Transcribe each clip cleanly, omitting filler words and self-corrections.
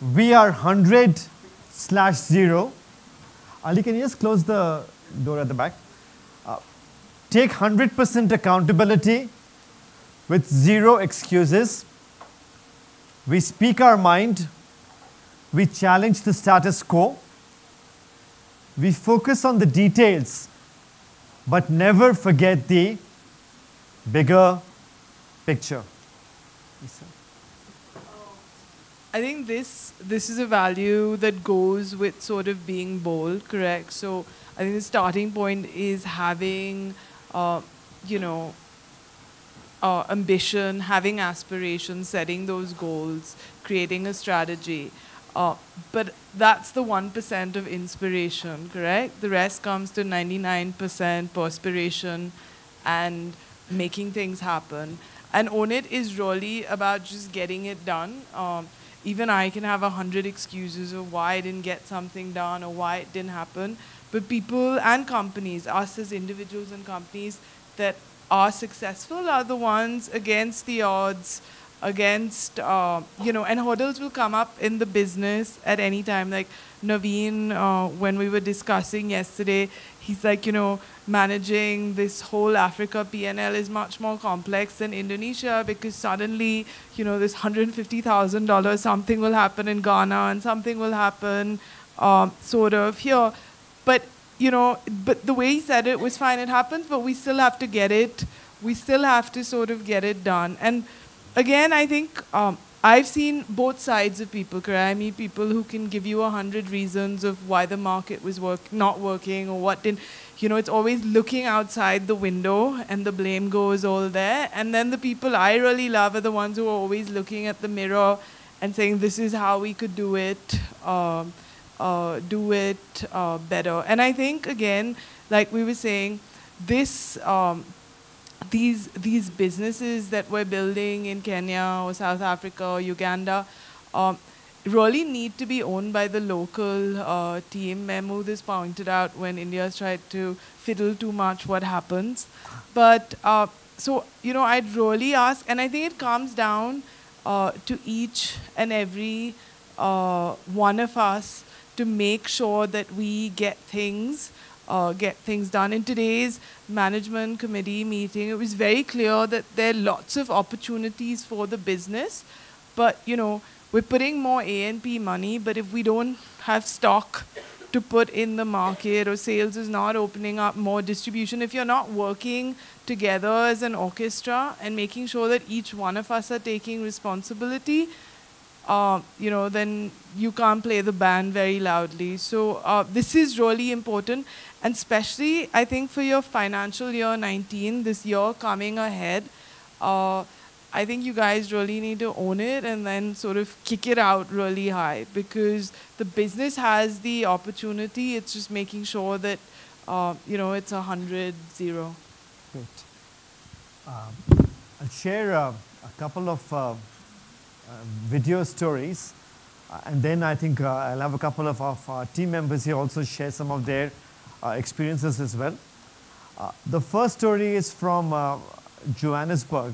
We are 100/0. Ali, can you just close the door at the back? Take 100% accountability with zero excuses. We speak our mind. We challenge the status quo. We focus on the details, but never forget the bigger picture. Lisa? I think this is a value that goes with sort of being bold, correct? So I think the starting point is having, ambition, having aspirations, setting those goals, creating a strategy. But that's the 1% of inspiration, correct? The rest comes to 99% perspiration and making things happen. And Own It is really about just getting it done. Even I can have 100 excuses of why I didn't get something done or why it didn't happen. But people and companies, us as individuals and companies that are successful are the ones against the odds, against, and hurdles will come up in the business at any time. Like Naveen, when we were discussing yesterday, he's like, managing this whole Africa P&L is much more complex than Indonesia because suddenly, this $150,000, something will happen in Ghana and something will happen sort of here. But, but the way he said it was fine, it happens, but we still have to get it. We still have to sort of get it done. And again, I think I've seen both sides of people. I meet people who can give you 100 reasons of why the market was not working or what didn't. It's always looking outside the window and the blame goes all there. And then the people I really love are the ones who are always looking at the mirror and saying, this is how we could do it better. And I think, again, like we were saying, this these businesses that we're building in Kenya or South Africa or Uganda really need to be owned by the local team. Mehmood has pointed out when India's tried to fiddle too much what happens. But so, I'd really ask, and I think it comes down to each and every one of us to make sure that we get things done. In today's management committee meeting, it was very clear that there are lots of opportunities for the business, but we're putting more A&P money, but if we don't have stock to put in the market or sales is not opening up more distribution, if you're not working together as an orchestra and making sure that each one of us are taking responsibility, then you can't play the band very loudly. So this is really important. And especially, I think, for your financial year 19, this year coming ahead, I think you guys really need to own it and then sort of kick it out really high because the business has the opportunity. It's just making sure that, it's 100/0. Great. I'll share a couple of video stories. And then I think I'll have a couple of our team members here also share some of their experiences as well. The first story is from Johannesburg.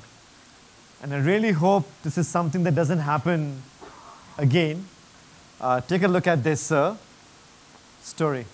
And I really hope this is something that doesn't happen again. Take a look at this story.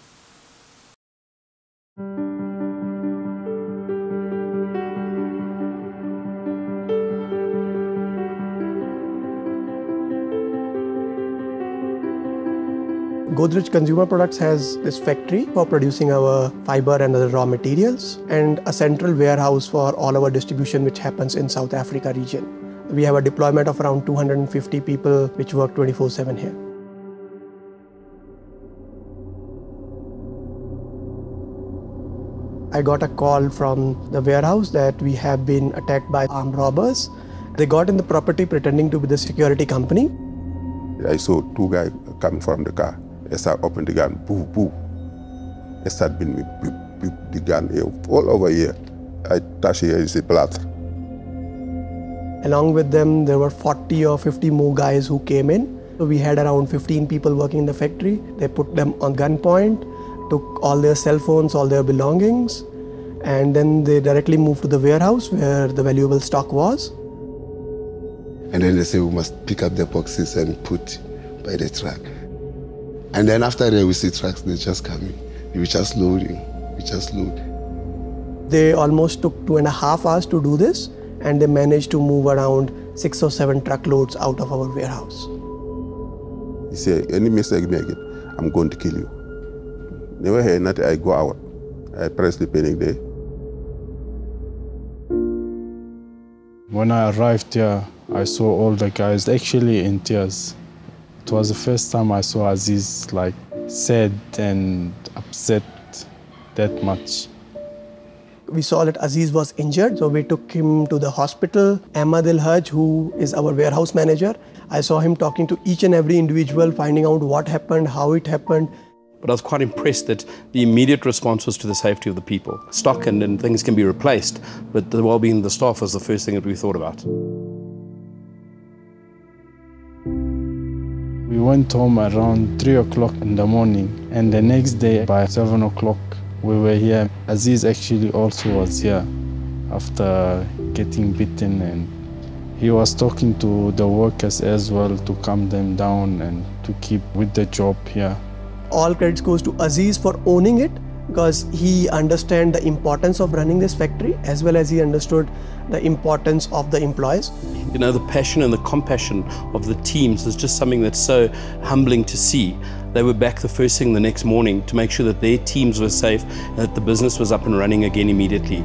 Godrej Consumer Products has this factory for producing our fiber and other raw materials and a central warehouse for all our distribution which happens in South Africa region. We have a deployment of around 250 people which work 24/7 here. I got a call from the warehouse that we have been attacked by armed robbers. They got in the property pretending to be the security company. I saw two guys coming from the car. They start opening the gun, boo, boo. They start beating me, the gun all over here. I touch here, is a blood. Along with them, there were 40 or 50 more guys who came in. So we had around 15 people working in the factory. They put them on gunpoint, took all their cell phones, all their belongings, and then they directly moved to the warehouse where the valuable stock was. And then they say we must pick up the boxes and put by the truck. And then after that, we see trucks, they just coming. We just loading, we just load. They almost took 2.5 hours to do this, and they managed to move around 6 or 7 truckloads out of our warehouse. He said, any mistake make it, I'm going to kill you. Never heard nothing, I go out. I press the panic there. When I arrived here, I saw all the guys actually in tears. It was the first time I saw Aziz like sad and upset that much. We saw that Aziz was injured, so we took him to the hospital. Ahmad Al-Haj, who is our warehouse manager, I saw him talking to each and every individual, finding out what happened, how it happened. But I was quite impressed that the immediate response was to the safety of the people. Stock and things can be replaced, but the well-being of the staff was the first thing that we thought about. We went home around 3 o'clock in the morning, and the next day by 7 o'clock we were here. Aziz actually also was here after getting beaten, and he was talking to the workers as well to calm them down and to keep with the job here. All credits goes to Aziz for owning it, because he understands the importance of running this factory as well as he understood the importance of the employees. You know, the passion and the compassion of the teams is just something that's so humbling to see. They were back the first thing the next morning to make sure that their teams were safe and that the business was up and running again immediately.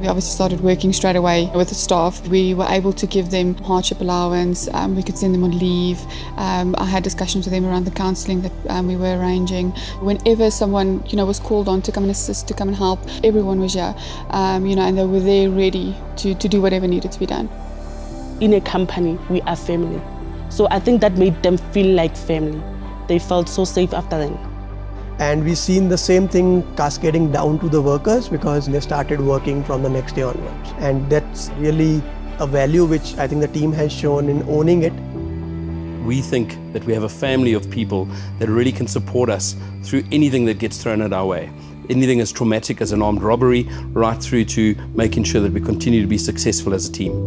We obviously started working straight away with the staff. We were able to give them hardship allowance, we could send them on leave. I had discussions with them around the counselling that we were arranging. Whenever someone was called on to come and assist, to come and help, everyone was here, and they were there ready to do whatever needed to be done. In a company, we are family. So I think that made them feel like family. They felt so safe after then. And we've seen the same thing cascading down to the workers because they started working from the next day onwards. And that's really a value which I think the team has shown in owning it. We think that we have a family of people that really can support us through anything that gets thrown at our way. Anything as traumatic as an armed robbery, right through to making sure that we continue to be successful as a team.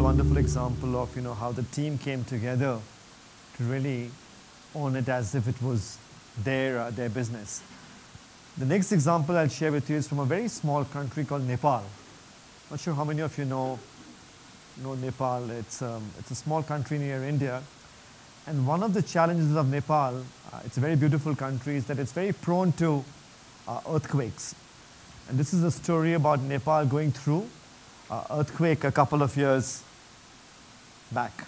Wonderful example of how the team came together to really own it as if it was their business. The next example I'll share with you is from a very small country called Nepal. Not sure how many of you know Nepal. It's a small country near India, and one of the challenges of Nepal, it's a very beautiful country, is that it's very prone to earthquakes. And this is a story about Nepal going through earthquake a couple of years back.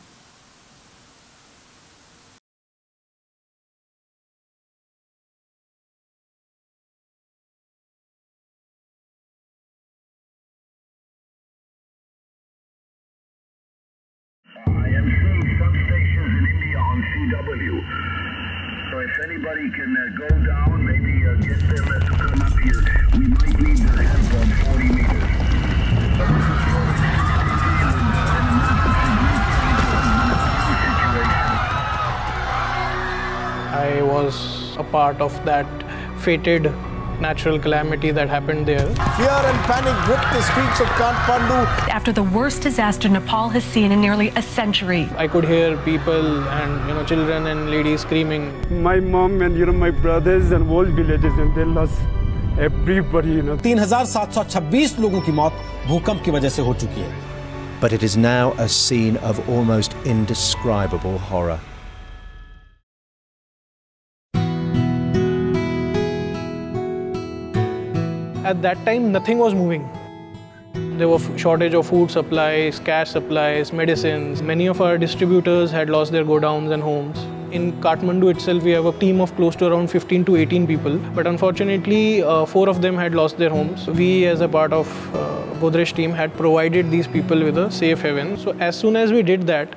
I am seeing substations in India on CW. So if anybody can go down, maybe get them to come up here. We might need their help on 40 meters. So this is for an I was a part of that fated natural calamity that happened there. Fear and panic gripped the streets of Kathmandu. After the worst disaster Nepal has seen in nearly a century. I could hear people and children and ladies screaming. My mom and my brothers and whole villages, and they lost everybody. 3,726 लोगों की मौत भूकंप की वजह से हो चुकी है. But it is now a scene of almost indescribable horror. At that time, nothing was moving. There was shortage of food supplies, cash supplies, medicines. Many of our distributors had lost their godowns and homes. In Kathmandu itself, we have a team of close to around 15 to 18 people. But unfortunately, 4 of them had lost their homes. We, as a part of Godrej team, had provided these people with a safe haven. So as soon as we did that,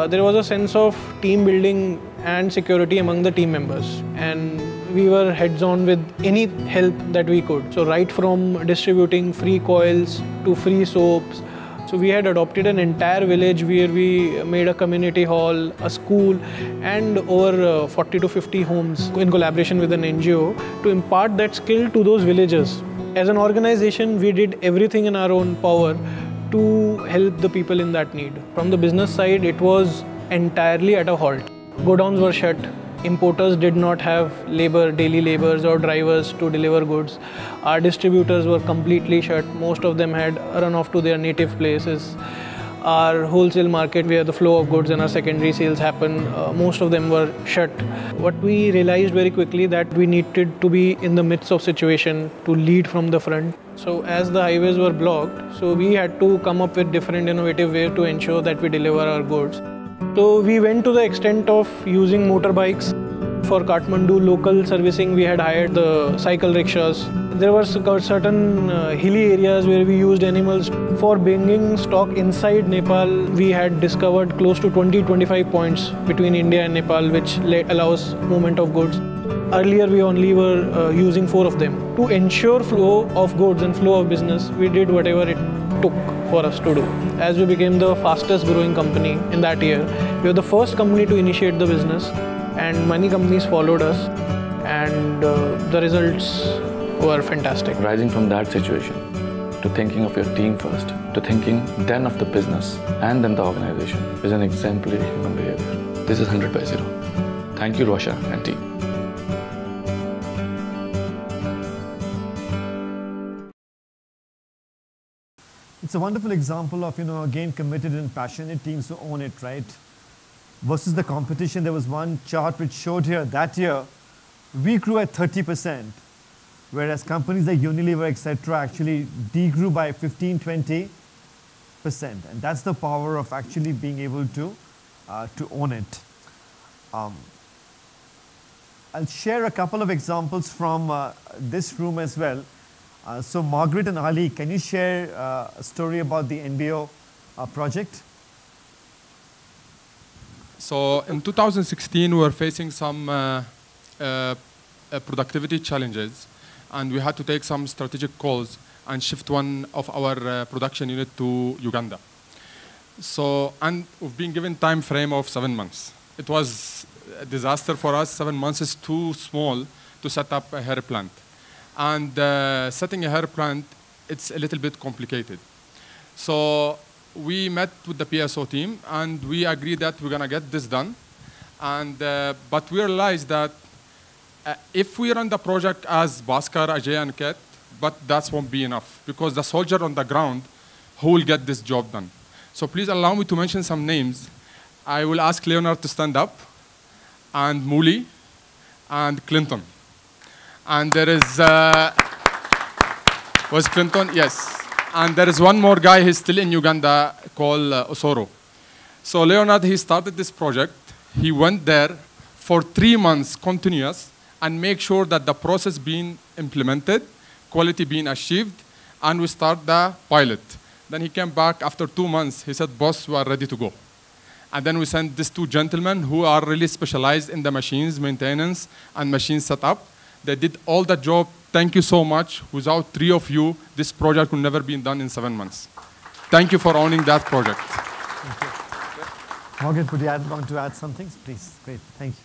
there was a sense of team building and security among the team members. And we were heads on with any help that we could. So right from distributing free coils to free soaps. So So we had adopted an entire village where we made a community hall, a school, and over 40 to 50 homes in collaboration with an NGO to impart that skill to those villagers. As an organization, we did everything in our own power to help the people in that need. From the business side, it was entirely at a halt. Godowns were shut. Importers did not have daily laborers or drivers to deliver goods. Our distributors were completely shut. Most of them had run off to their native places. Our wholesale market, where the flow of goods and our secondary sales happen, most of them were shut. What we realized very quickly that we needed to be in the midst of situation to lead from the front. So as the highways were blocked, so we had to come up with different innovative ways to ensure that we deliver our goods. So we went to the extent of using motorbikes. For Kathmandu local servicing, we had hired the cycle rickshaws. There were certain hilly areas where we used animals. For bringing stock inside Nepal, we had discovered close to 20-25 points between India and Nepal, which allows movement of goods. Earlier, we only were using 4 of them. To ensure flow of goods and flow of business, we did whatever it took for us to do. As we became the fastest growing company in that year, we were the first company to initiate the business, and many companies followed us, and the results were fantastic. Rising from that situation to thinking of your team first, to thinking then of the business and then the organization is an exemplary human behavior. This is 100/0. Thank you, Rosha and team. It's a wonderful example of, again, committed and passionate teams who own it, right? Versus the competition, there was one chart which showed here that year, we grew at 30%, whereas companies like Unilever, etc., actually degrew by 15-20%. And that's the power of actually being able to own it. I'll share a couple of examples from this room as well. So Margaret and Ali, can you share a story about the NBO project? So in 2016, we were facing some productivity challenges, and we had to take some strategic calls and shift one of our production unit to Uganda. So, and we've been given time frame of 7 months. It was a disaster for us. 7 months is too small to set up a hair plant. And setting a hair plant, it's a little bit complicated. So we met with the PSO team, and we agreed that we're going to get this done. And, but we realized that if we run the project as Bhaskar, Ajay, and Ket, but that won't be enough, because the soldier on the ground who will get this job done. So please allow me to mention some names. I will ask Leonard to stand up, and Mooley, and Clinton. And there is, was Clinton? Yes. And there is one more guy, he's still in Uganda, called Osoro. So Leonard, he started this project. He went there for 3 months continuous and make sure that the process being implemented, quality being achieved, and we start the pilot. Then he came back after 2 months. He said, boss, we are ready to go. And then we sent these 2 gentlemen who are really specialized in the machines maintenance and machine setup. They did all the job. Thank you so much. Without 3 of you, this project would never been done in 7 months. Thank you for owning that project. Thank you. Morgan, would you want to add something? Please. Great. Thank you.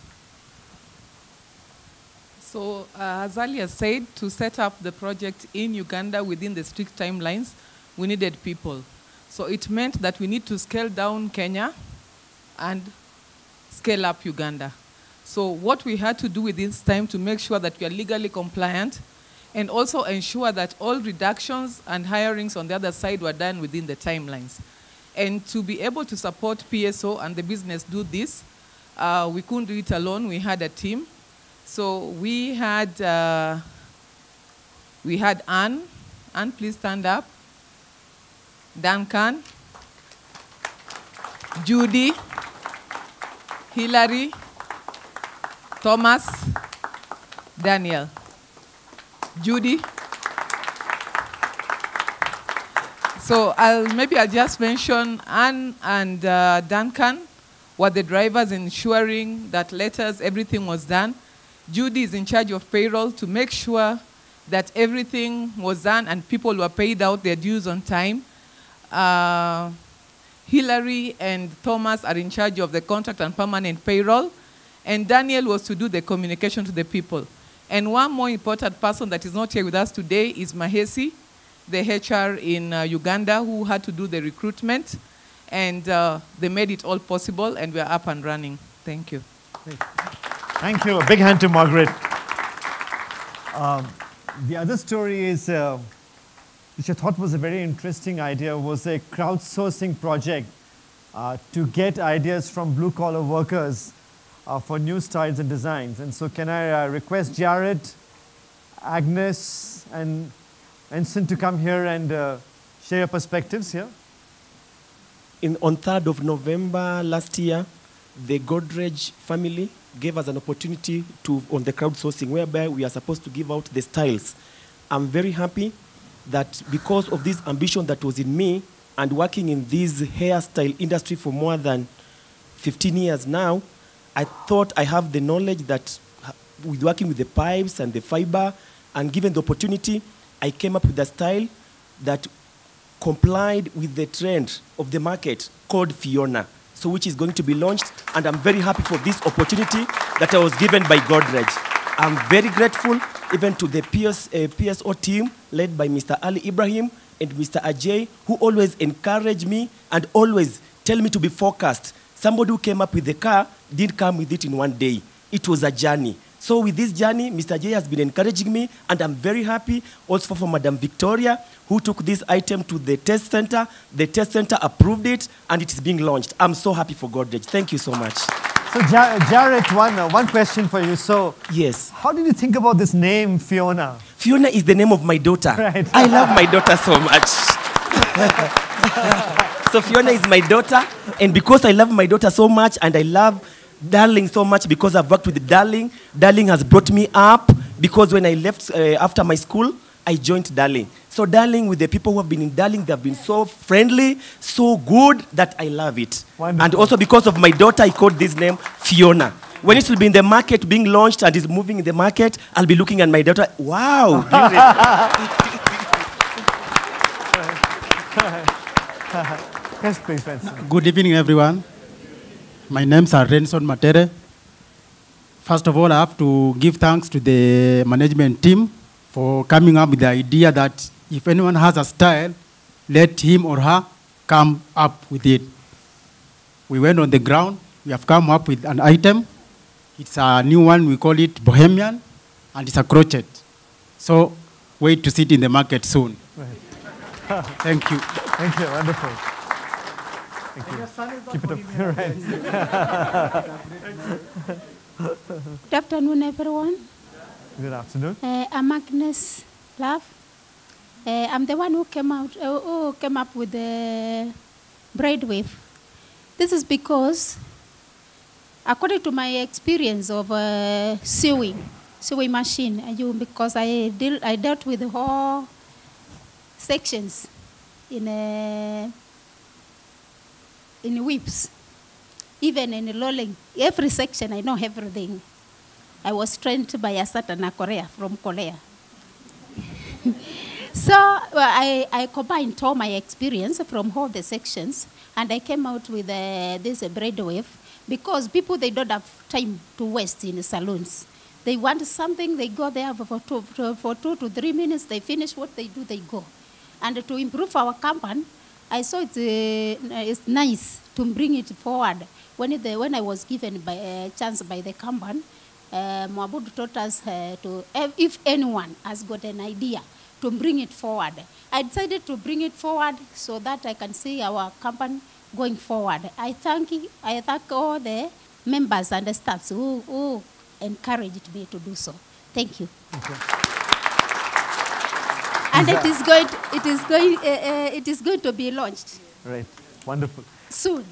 So, as earlier said, to set up the project in Uganda within the strict timelines, we needed people. So it meant that we need to scale down Kenya and scale up Uganda. So what we had to do with this time to make sure that we are legally compliant and also ensure that all reductions and hirings on the other side were done within the timelines. And to be able to support PSO and the business do this, we couldn't do it alone. We had a team. So we had Anne. Anne, please stand up. Duncan, Judy, Hillary, Thomas, Daniel. Judy. So maybe I'll just mention Anne and Duncan were the drivers ensuring that letters, everything was done. Judy is in charge of payroll to make sure that everything was done and people were paid out their dues on time. Hillary and Thomas are in charge of the contract and permanent payroll, and Daniel was to do the communication to the people. And one more important person that is not here with us today is Mahesi, the HR in Uganda, who had to do the recruitment, and they made it all possible, and we're up and running. Thank you. Thank you. A big hand to Margaret. The other story is, which I thought was a very interesting idea, was a crowdsourcing project to get ideas from blue-collar workers for new styles and designs. And so can I request Jared, Agnes, and Ensign to come here and share your perspectives here? On 3rd of November last year, the Godrej family gave us an opportunity on the crowdsourcing, whereby we are supposed to give out the styles. I'm very happy that because of this ambition that was in me and working in this hairstyle industry for more than 15 years now, I thought I have the knowledge that with working with the pipes and the fiber, and given the opportunity, I came up with a style that complied with the trend of the market called Fiona, so which is going to be launched, and I'm very happy for this opportunity that I was given by Godrej. I'm very grateful even to the PSO team led by Mr. Ali Ibrahim and Mr. Ajay, who always encourage me and always tell me to be focused. Somebody who came up with the car didn't come with it in one day. It was a journey. So with this journey, Mr. Ajay has been encouraging me, and I'm very happy also for Madam Victoria, who took this item to the test center. The test center approved it, and it is being launched. I'm so happy for Godrej. Thank you so much. So Jared, one question for you. So yes, how did you think about this name, Fiona? Fiona is the name of my daughter. Right. I love my daughter so much. So Fiona is my daughter, and because I love my daughter so much, and I love Darling so much because I've worked with Darling. Darling has brought me up, because when I left after my school, I joined Darling. So Darling, with the people who have been in Darling, they have been so friendly, so good, that I love it. Wonderful. And also because of my daughter, I called this name Fiona. When it will be in the market, being launched and is moving in the market, I'll be looking at my daughter, wow. Yes, please, Benson. Good evening, everyone. My name is Renson Matere. First of all, I have to give thanks to the management team for coming up with the idea that if anyone has a style, let him or her come up with it. We went on the ground. We have come up with an item. It's a new one. We call it Bohemian, and it's a crochet. So wait to see it in the market soon. Right. Thank you. Thank you. Wonderful. Thank you. Keep it up. Right. Good afternoon, everyone. Good afternoon. I'm Agnes Love. I'm the one who came up with the braidwave. This is because, according to my experience of sewing machine, because I dealt with the whole sections in whips, even in rolling. Every section, I know everything. I was trained by a certain Korea from Korea. So I combined all my experience from all the sections, and I came out with this braidwave, because people, they don't have time to waste in the salons. They want something, they go there for 2 to 3 minutes, they finish what they do, they go. And to improve our company, I saw it's nice to bring it forward. When I was given a chance by the company, Mwabud taught us if anyone has got an idea, to bring it forward. I decided to bring it forward so that I can see our company going forward. I thank all the members and the staffs who encouraged me to do so. Thank you. Okay. And it is going to be launched. Right. Wonderful. Soon.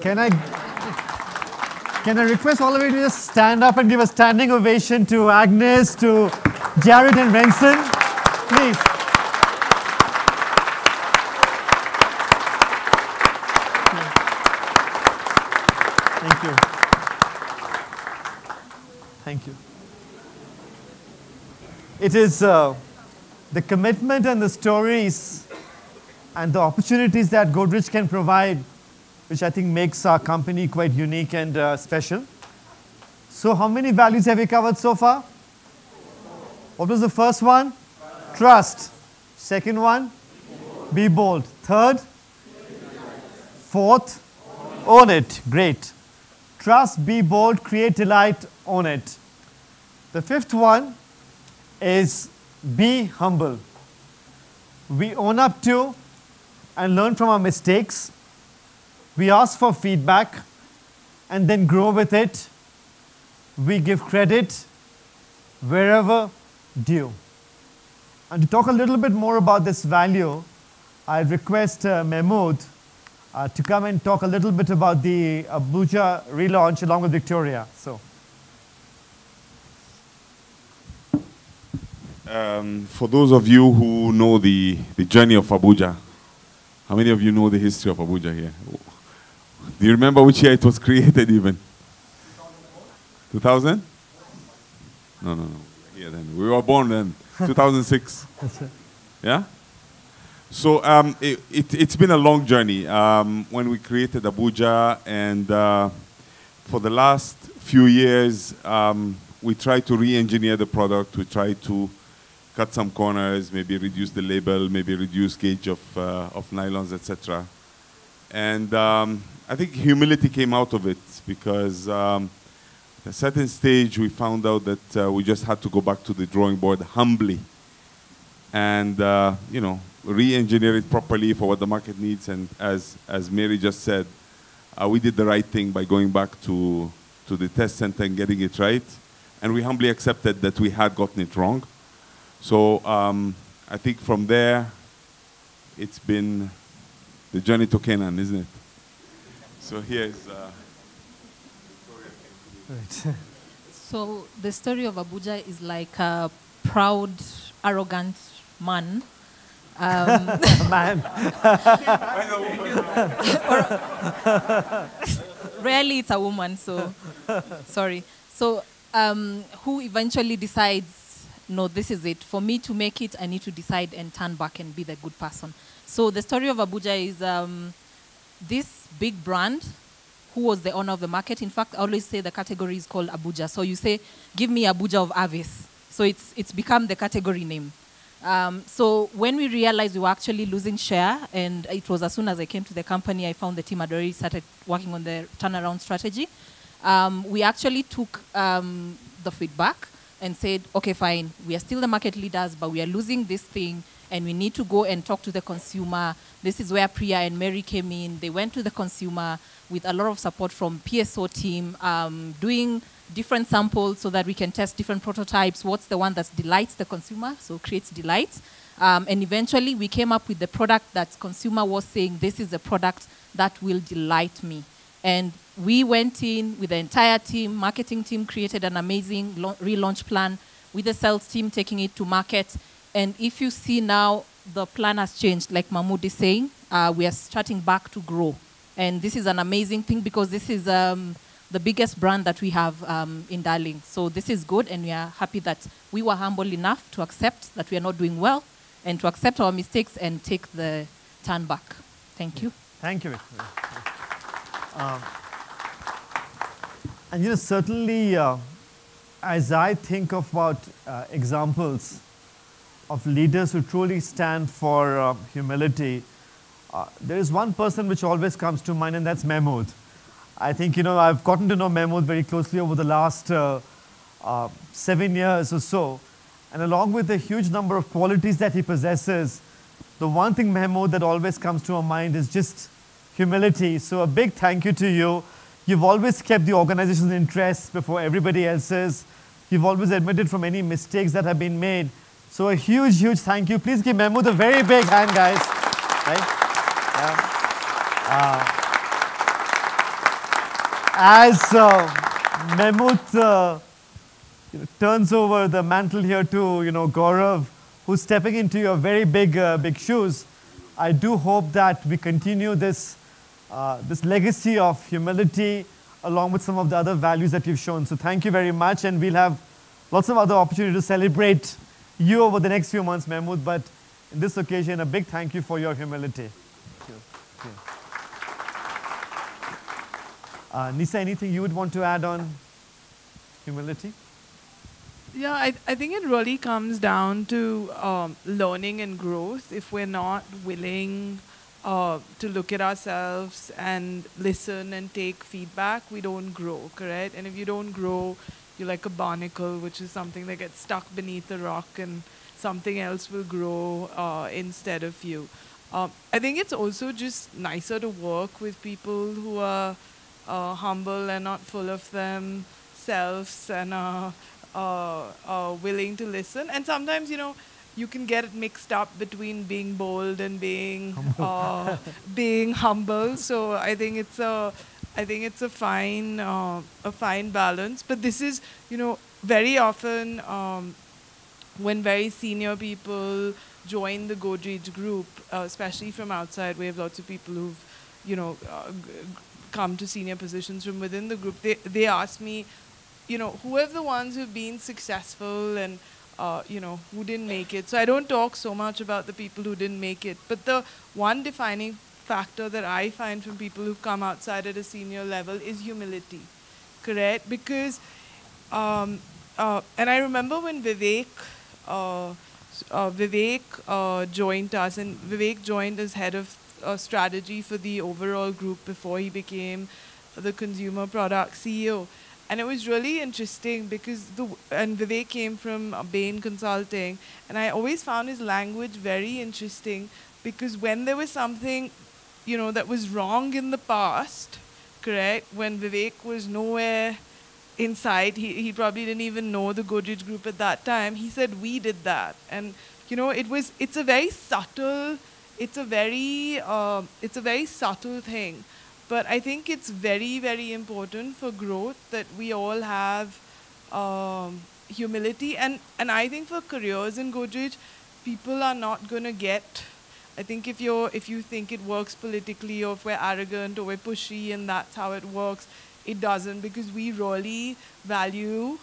Can I request all of you to just stand up and give a standing ovation to Agnes, to Jared and Renson? Please. Thank you. Thank you. It is the commitment and the stories and the opportunities that Godrej can provide, which I think makes our company quite unique and special. So how many values have we covered so far? What was the first one? Trust. Second one? Be bold. Third? Fourth? Own it. Great. Trust, be bold, create delight, own it. The fifth one is be humble. We own up to and learn from our mistakes. We ask for feedback and then grow with it. We give credit wherever due. And to talk a little bit more about this value, I request Mahmood to come and talk a little bit about the Abuja relaunch along with Victoria. So, for those of you who know the journey of Abuja, how many of you know the history of Abuja here? Do you remember which year it was created even? 2000? No. Yeah, then. We were born then, 2006. Yeah? So it's been a long journey when we created Abuja, and for the last few years, we tried to re-engineer the product. We tried to cut some corners, maybe reduce the label, maybe reduce gauge of nylons, etc. And I think humility came out of it, because at a certain stage we found out that we just had to go back to the drawing board humbly and re-engineer it properly for what the market needs. And as Mary just said, we did the right thing by going back to the test center and getting it right. And we humbly accepted that we had gotten it wrong. So I think from there, it's been the journey to Canaan, isn't it? So here's Victoria. So the story of Abuja is like a proud, arrogant man. Rarely it's a woman, so sorry. So who eventually decides, no, this is it. For me to make it, I need to decide and turn back and be the good person. So the story of Abuja is this big brand who was the owner of the market. In fact, I always say the category is called Abuja. So you say, give me Abuja of Avis. So it's become the category name. So when we realized we were actually losing share, and it was as soon as I came to the company, I found the team had already started working on the turnaround strategy. We actually took the feedback and said, okay, fine, we are still the market leaders, but we are losing this thing, and we need to go and talk to the consumer. This is where Priya and Mary came in. They went to the consumer with a lot of support from PSO team, doing different samples so that we can test different prototypes. What's the one that delights the consumer, so creates delight. And eventually we came up with the product that consumer was saying, this is a product that will delight me. And we went in with the entire team, marketing team, created an amazing relaunch plan with the sales team taking it to market. And if you see now, the plan has changed. Like Mahmood is saying, we are starting back to grow. And this is an amazing thing, because this is the biggest brand that we have in Darling. So this is good, and we are happy that we were humble enough to accept that we are not doing well, and to accept our mistakes and take the turn back. Thank you. Thank you, Victoria. And certainly, as I think about examples of leaders who truly stand for humility, there is one person which always comes to mind, and that's Mahmood. I think, I've gotten to know Mahmood very closely over the last 7 years or so. And along with the huge number of qualities that he possesses, the one thing, Mahmood, that always comes to our mind is just humility. So a big thank you to you. You've always kept the organization's interests before everybody else's. You've always admitted from any mistakes that have been made. So a huge, huge thank you. Please give Mahmood a very big hand, guys. Right? As Mahmood turns over the mantle here to Gaurav, who's stepping into your very big shoes, I do hope that we continue this legacy of humility along with some of the other values that you've shown. So thank you very much, and we'll have lots of other opportunities to celebrate you over the next few months, Mahmood. But in this occasion, a big thank you for your humility. Thank you. Nisa, anything you would want to add on humility? Yeah, I think it really comes down to learning and growth. If we're not willing to look at ourselves and listen and take feedback, we don't grow, correct? And if you don't grow, you're like a barnacle, which is something that gets stuck beneath a rock and something else will grow instead of you. I think it's also just nicer to work with people who are humble and not full of themselves and willing to listen. And sometimes, you know, you can get it mixed up between being bold and being being humble. So I think it's a fine balance. But this is, you know, very often when very senior people join the Godrej group, especially from outside, we have lots of people who've, you know, come to senior positions from within the group. They ask me, you know, who are the ones who've been successful and you know, who didn't make it. So I don't talk so much about the people who didn't make it. But the one defining factor that I find from people who've come outside at a senior level is humility, correct? Because, and I remember when Vivek joined us, and Vivek joined as head of strategy for the overall group before he became the consumer product CEO. And it was really interesting because and Vivek came from Bain Consulting, and I always found his language very interesting because when there was something, you know, that was wrong in the past, correct, when Vivek was nowhere inside, he probably didn't even know the Godrej group at that time, he said, we did that. And, you know, it's a very subtle thing. But I think it's very, very important for growth that we all have humility. And I think for careers in Godrej, people are not going to get, I think if you think it works politically or if we're arrogant or we're pushy and that's how it works, it doesn't, because we really value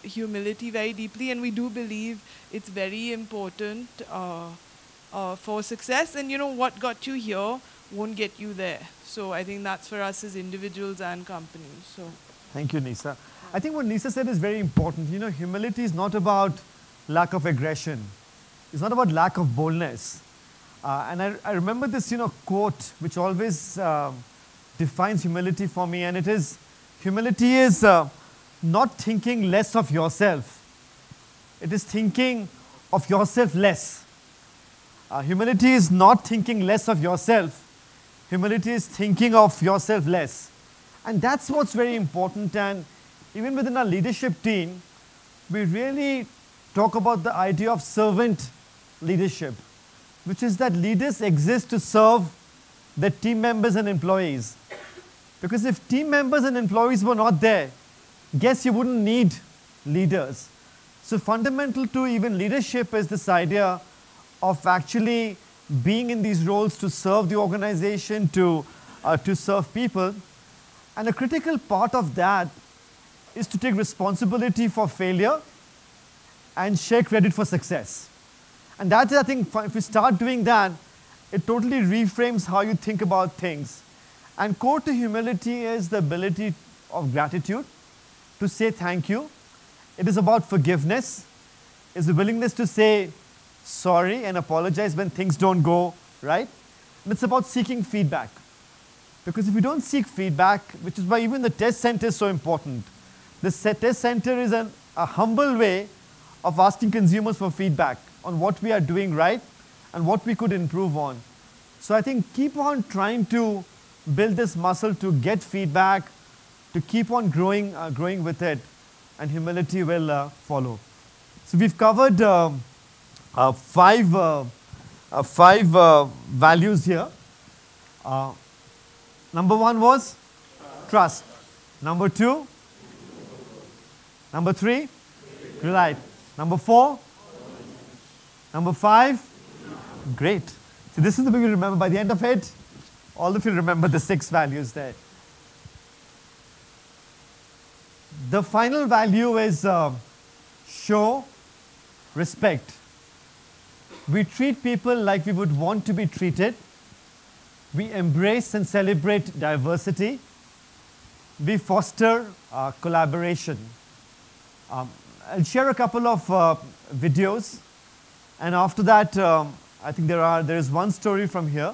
humility very deeply, and we do believe it's very important for success. And you know, what got you here won't get you there. So I think that's for us as individuals and companies. So thank you, Nisa. I think what Nisa said is very important. You know, humility is not about lack of aggression. It's not about lack of boldness. And I remember this, you know, quote which always defines humility for me, and it is, humility is not thinking less of yourself. It is thinking of yourself less. Humility is not thinking less of yourself. Humility is thinking of yourself less. And that's what's very important. And even within our leadership team, we really talk about the idea of servant leadership, which is that leaders exist to serve their team members and employees. Because if team members and employees were not there, guess you wouldn't need leaders. So fundamental to even leadership is this idea of actually being in these roles to serve the organization, to serve people. And a critical part of that is to take responsibility for failure and share credit for success. And that's, I think, if you start doing that, it totally reframes how you think about things. And core to humility is the ability of gratitude, to say thank you. It is about forgiveness. It's the willingness to say sorry and apologize when things don't go right. And it's about seeking feedback. Because if you don't seek feedback, which is why even the test center is so important. The test center is a humble way of asking consumers for feedback on what we are doing right and what we could improve on. So I think keep on trying to build this muscle to get feedback, to keep on growing with it, and humility will follow. So we've covered five values here. Number one was trust. Number two, number three, right. Number four, number five, great. So this is the way you remember. By the end of it, all of you remember the 6 values there. The final value is show respect. We treat people like we would want to be treated. We embrace and celebrate diversity. We foster collaboration. I'll share a couple of videos, and after that, I think there is one story from here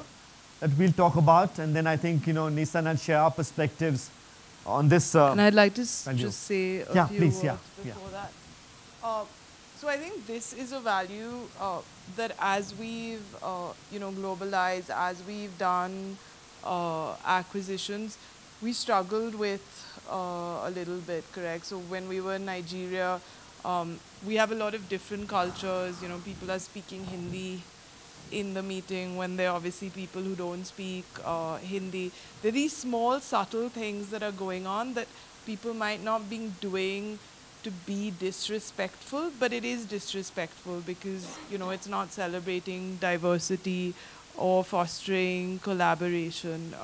that we'll talk about, and then I think Nisa and I'll share our perspectives on this. And I'd like to just say a few please, words before that. So I think this is a value that as we've globalized, as we've done acquisitions, we struggled with a little bit, correct? So when we were in Nigeria, we have a lot of different cultures. People are speaking Hindi in the meeting when there are obviously people who don't speak Hindi. There are these small, subtle things that are going on that people might not be doing to be disrespectful, but it is disrespectful because, it's not celebrating diversity or fostering collaboration.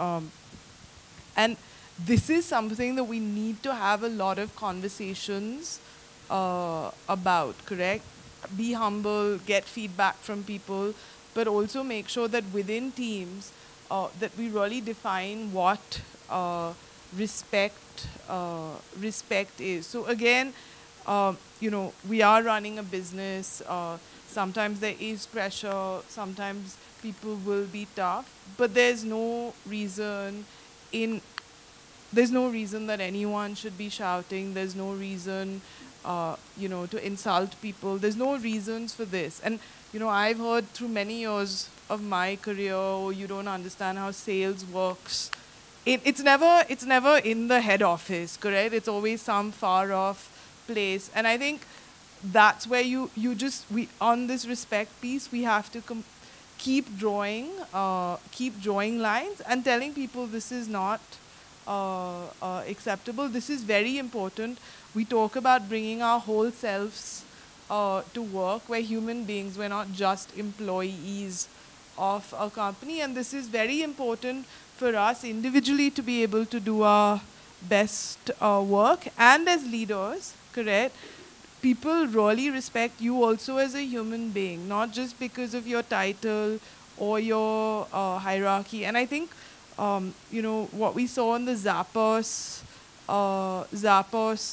And this is something that we need to have a lot of conversations about, correct? Be humble, get feedback from people, but also make sure that within teams that we really define what respect is. So again, we are running a business. Sometimes there is pressure. Sometimes people will be tough, but there's no reason that anyone should be shouting. There's no reason, to insult people. There's no reasons for this. And, I've heard through many years of my career, oh, you don't understand how sales works. It's never in the head office, correct? It's always some far off place. And I think that's where on this respect piece, we have to keep drawing lines and telling people this is not acceptable. This is very important. We talk about bringing our whole selves to work. We're human beings. We're not just employees of a company. And this is very important for us individually to be able to do our best work. And as leaders, correct, people really respect you also as a human being, not just because of your title or your hierarchy. And I think what we saw in the Zappos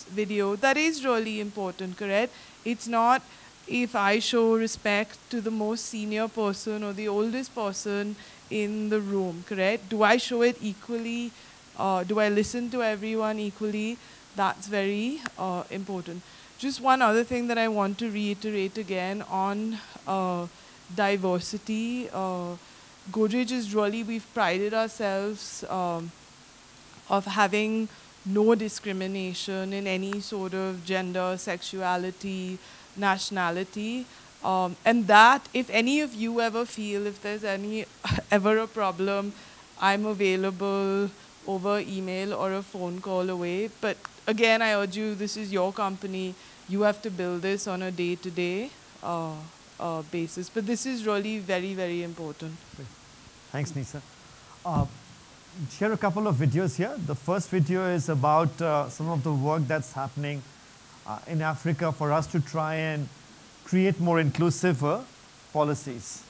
video, that is really important, correct? It's not if I show respect to the most senior person or the oldest person in the room, correct? Do I show it equally? Do I listen to everyone equally? That's very important. Just one other thing that I want to reiterate again on diversity. Godrej is really, we've prided ourselves of having no discrimination in any sort of gender, sexuality, nationality. And that, if any of you ever feel, if there's ever a problem, I'm available over email or a phone call away. But again, I urge you, this is your company. You have to build this on a day-to-day basis. But this is really very, very important. Thanks, Nisa. Share a couple of videos here. The first video is about some of the work that's happening in Africa for us to try and create more inclusive policies.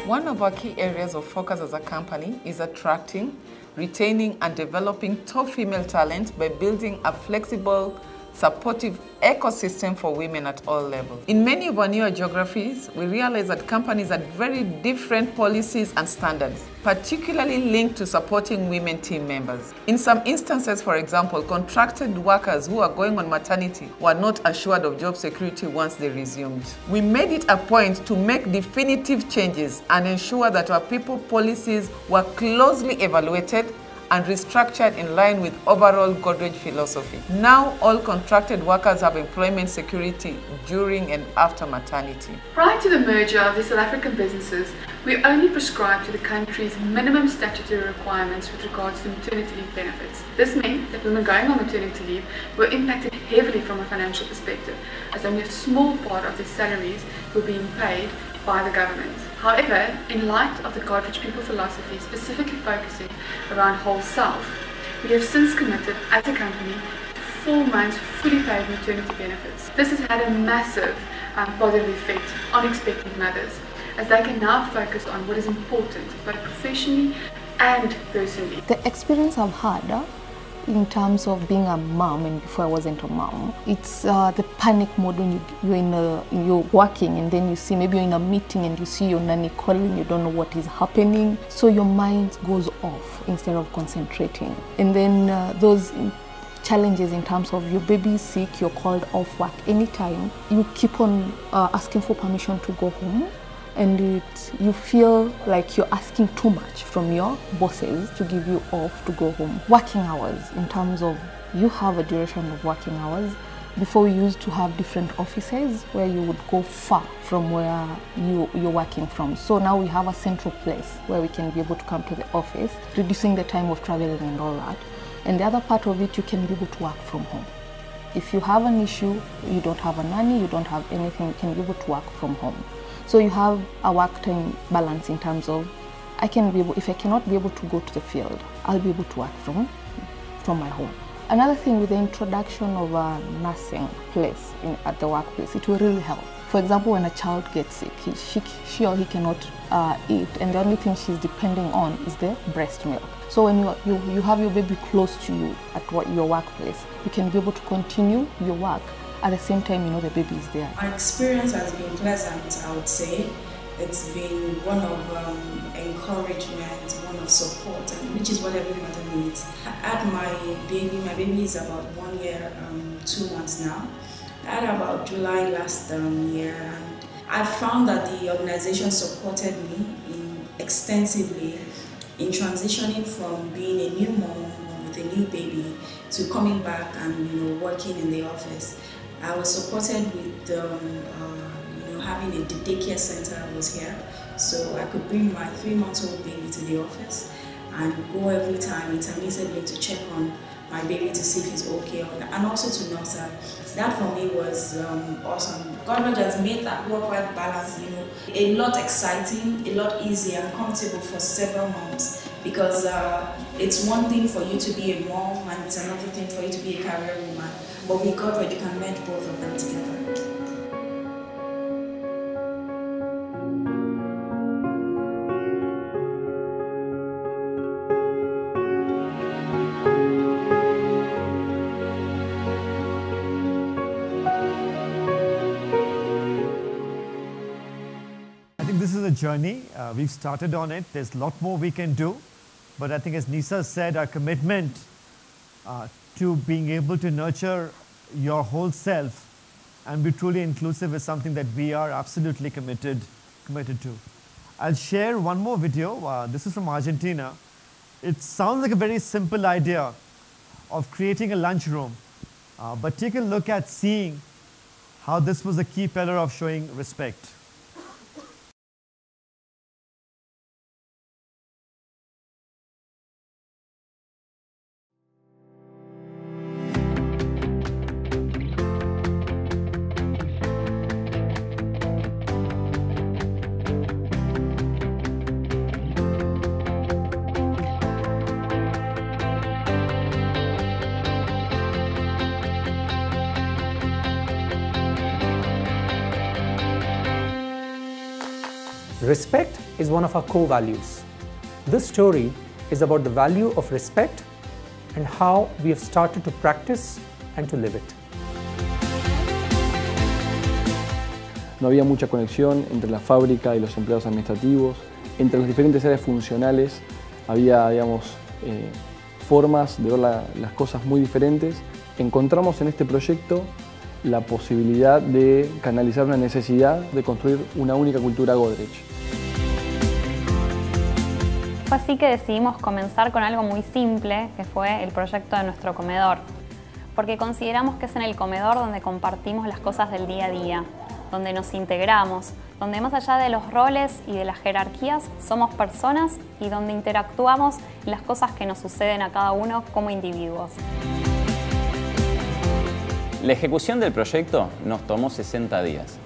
One of our key areas of focus as a company is attracting, retaining, and developing top female talent by building a flexible, supportive ecosystem for women at all levels. In many of our newer geographies, we realize that companies had very different policies and standards, particularly linked to supporting women team members. In some instances, for example, contracted workers who are going on maternity were not assured of job security once they resumed. We made it a point to make definitive changes and ensure that our people policies were closely evaluated and restructured in line with overall Godrej philosophy. Now all contracted workers have employment security during and after maternity. Prior to the merger of the South African businesses, we only prescribed to the country's minimum statutory requirements with regards to maternity leave benefits. This meant that women going on maternity leave were impacted heavily from a financial perspective, as only a small part of their salaries were being paid by the government. However, in light of the Godrej people philosophy specifically focusing around whole self, We have since committed, as a company, 4 months fully paid maternity benefits. This has had a massive positive effect on expectant mothers, as they can now focus on what is important, both professionally and personally. The experience I've had in terms of being a mom and before I wasn't a mom, it's the panic mode when you're working and then you see maybe you're in a meeting and you see your nanny calling, you don't know what is happening, so your mind goes off instead of concentrating. And then those challenges in terms of your baby is sick, you're called off work anytime, you keep on asking for permission to go home, and you feel like you're asking too much from your bosses to give you off to go home. Working hours, in terms of you have a duration of working hours. Before we used to have different offices where you would go far from where you're working from. So now we have a central place where we can be able to come to the office, reducing the time of traveling and all that. And the other part of it, you can be able to work from home. If you have an issue, you don't have a nanny, you don't have anything, you can be able to work from home. So you have a work-time balance in terms of, if I cannot be able to go to the field, I'll be able to work from my home. Another thing, with the introduction of a nursing place at the workplace, it will really help. For example, when a child gets sick, she or he cannot eat, and the only thing she's depending on is the breast milk. So when you have your baby close to you at your workplace, you can be able to continue your work. At the same time, the baby is there. Our experience has been pleasant, I would say. It's been one of encouragement, one of support, and which is what every mother needs. I had my baby is about 1 year, 2 months now. I had about July last year, and I found that the organization supported me extensively in transitioning from being a new mom with a new baby to coming back and working in the office. I was supported with having a daycare center. I was here, so I could bring my 3-month-old baby to the office and go every time intermittently to check on my baby to see if he's okay, and also to nurse her. That for me was awesome. Godrej has made that work-life balance, a lot exciting, a lot easier and comfortable for several moms, because it's one thing for you to be a mom and it's another thing for you to be a career woman. But with Godrej, you can merge both of them together. This is a journey. We've started on it. There's a lot more we can do. But I think, as Nisa said, our commitment to being able to nurture your whole self and be truly inclusive is something that we are absolutely committed to. I'll share one more video. This is from Argentina. It sounds like a very simple idea of creating a lunchroom, but take a look at seeing how this was a key pillar of showing respect. Respect is one of our core values. This story is about the value of respect and how we have started to practice and to live it. No había mucha conexión entre la fábrica y los empleados administrativos, entre las diferentes áreas funcionales había, formas de ver las cosas muy diferentes. Encontramos en este proyecto la posibilidad de canalizar una necesidad de construir una única cultura Godrej. Fue así que decidimos comenzar con algo muy simple, que fue el proyecto de nuestro comedor, porque consideramos que es en el comedor donde compartimos las cosas del día a día, donde nos integramos, donde más allá de los roles y de las jerarquías somos personas y donde interactuamos en las cosas que nos suceden a cada uno como individuos. La ejecución del proyecto nos tomó 60 días.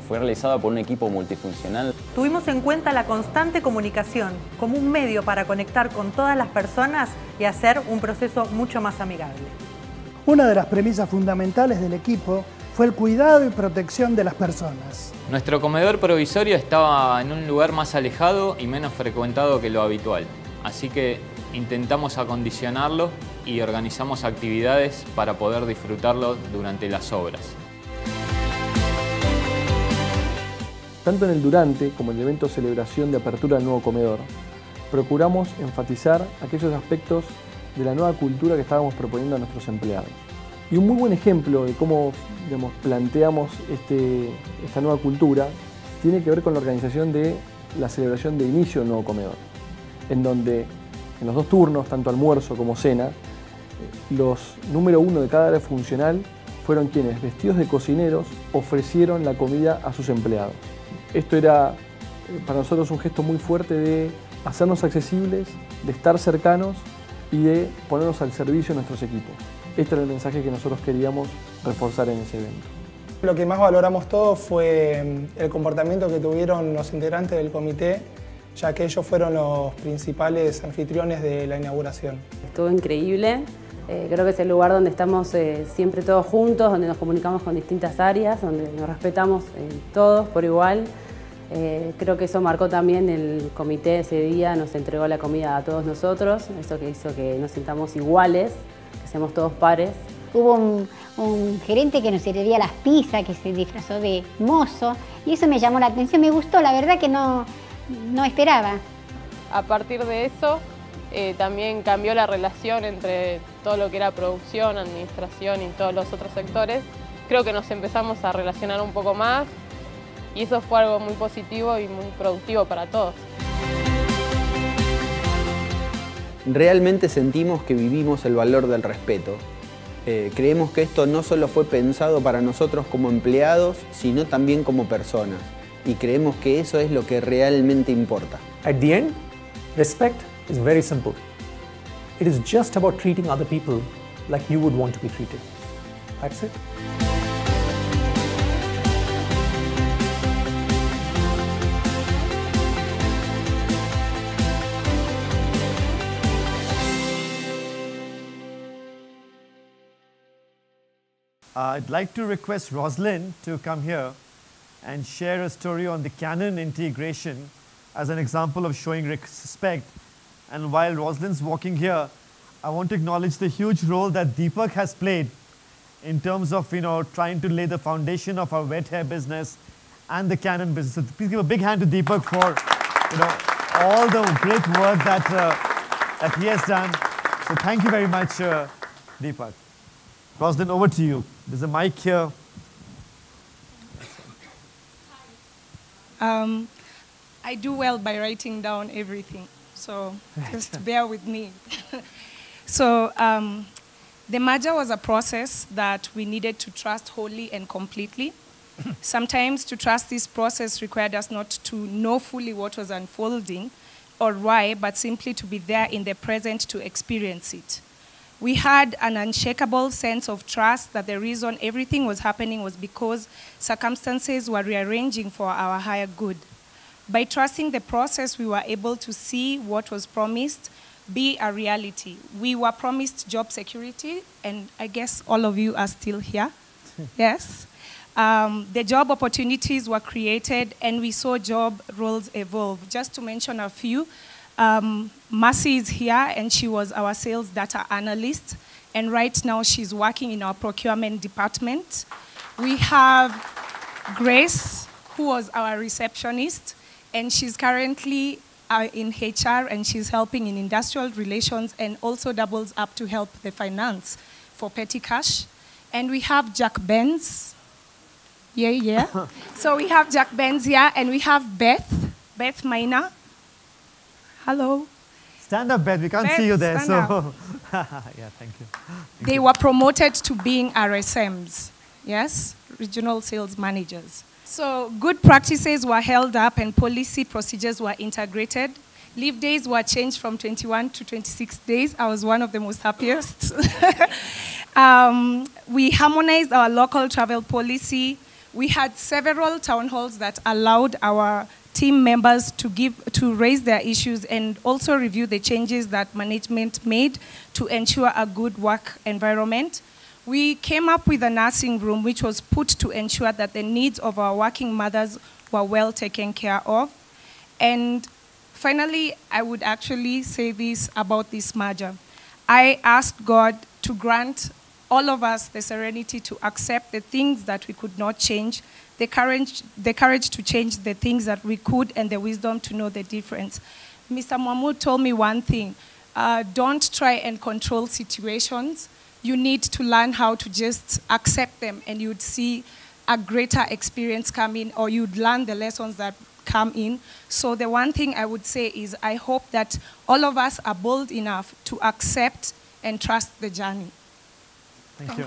fue realizada por un equipo multifuncional. Tuvimos en cuenta la constante comunicación como un medio para conectar con todas las personas y hacer un proceso mucho más amigable. Una de las premisas fundamentales del equipo fue el cuidado y protección de las personas. Nuestro comedor provisorio estaba en un lugar más alejado y menos frecuentado que lo habitual, así que intentamos acondicionarlo y organizamos actividades para poder disfrutarlo durante las obras. Tanto en el durante como en el evento celebración de apertura del nuevo comedor, procuramos enfatizar aquellos aspectos de la nueva cultura que estábamos proponiendo a nuestros empleados. Y un muy buen ejemplo de cómo planteamos esta nueva cultura tiene que ver con la organización de la celebración de inicio del nuevo comedor, en donde en los 2 turnos, tanto almuerzo como cena, los número 1 de cada área funcional fueron quienes, vestidos de cocineros, ofrecieron la comida a sus empleados. Esto era para nosotros un gesto muy fuerte de hacernos accesibles, de estar cercanos y de ponernos al servicio de nuestros equipos. Este era el mensaje que nosotros queríamos reforzar en ese evento. Lo que más valoramos todos fue el comportamiento que tuvieron los integrantes del comité, ya que ellos fueron los principales anfitriones de la inauguración. Estuvo increíble. Creo que es el lugar donde estamos siempre todos juntos, donde nos comunicamos con distintas áreas, donde nos respetamos todos por igual. Creo que eso marcó también el comité ese día, nos entregó la comida a todos nosotros, eso que hizo que nos sintamos iguales, que seamos todos pares. Hubo un gerente que nos servía las pizzas, que se disfrazó de mozo, y eso me llamó la atención, me gustó, la verdad que no esperaba. A partir de eso, también cambió la relación entre todo lo que era producción, administración y todos los otros sectores. Creo que nos empezamos a relacionar un poco más y eso fue algo muy positivo y muy productivo para todos. Realmente sentimos que vivimos el valor del respeto. Creemos que esto no solo fue pensado para nosotros como empleados, sino también como personas. Y creemos que eso es lo que realmente importa. At the end, respect is very simple. It is just about treating other people like you would want to be treated. That's it. I'd like to request Rosalind to come here and share a story on the Canon integration as an example of showing respect. And while Rosalind's walking here, I want to acknowledge the huge role that Deepak has played in terms of trying to lay the foundation of our wet hair business and the Canon business. So please give a big hand to Deepak for all the great work that he has done. So thank you very much, Deepak. Rosalind, over to you. There's a mic here. I do well by writing down everything, so just bear with me. So the merger was a process that we needed to trust wholly and completely. Sometimes to trust this process required us not to know fully what was unfolding or why, but simply to be there in the present to experience it. We had an unshakable sense of trust that the reason everything was happening was because circumstances were rearranging for our higher good. By trusting the process, we were able to see what was promised be a reality. We were promised job security, and I guess all of you are still here. Yes. The job opportunities were created, and we saw job roles evolve. Just to mention a few, Mercy is here, and she was our sales data analyst, and right now she's working in our procurement department. We have Grace, who was our receptionist, and she's currently in HR, and she's helping in industrial relations and also doubles up to help the finance for petty cash. And we have Jack Benz. Yeah. So we have Jack Benz here, and we have Beth Minor. Hello. Stand up, Beth. We can't see you there. So, yeah, thank you. They were promoted to being RSMs, yes, regional sales managers. So good practices were held up and policy procedures were integrated. Leave days were changed from 21 to 26 days. I was one of the most happiest. We harmonized our local travel policy. We had several town halls that allowed our team members to raise their issues and also review the changes that management made to ensure a good work environment. We came up with a nursing room which was put to ensure that the needs of our working mothers were well taken care of. And finally, I would actually say this about this merger. I asked God to grant all of us the serenity to accept the things that we could not change, the courage to change the things that we could, and the wisdom to know the difference. Mr. Mahmoud told me one thing, don't try and control situations. You need to learn how to just accept them, and you'd see a greater experience come in, or you'd learn the lessons that come in. So the one thing I would say is I hope that all of us are bold enough to accept and trust the journey. Thank you.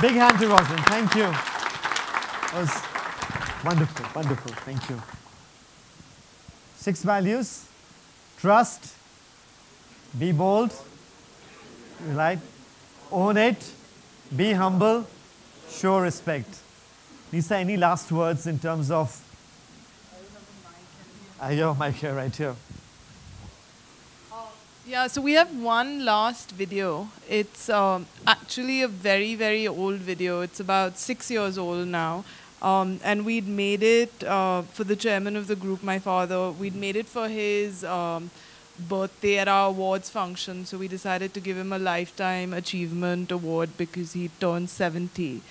Big hand to Rosalind. Thank you. That was wonderful, wonderful. Thank you. 6 values: trust, be bold, right? Own it, be humble, show respect. Lisa, any last words in terms of? I have a mic here, right here. Yeah, so we have one last video. It's actually a very, very old video. It's about 6 years old now. And we'd made it for the chairman of the group, my father. We'd made it for his birthday at our awards function. So we decided to give him a Lifetime Achievement Award because he turned 70.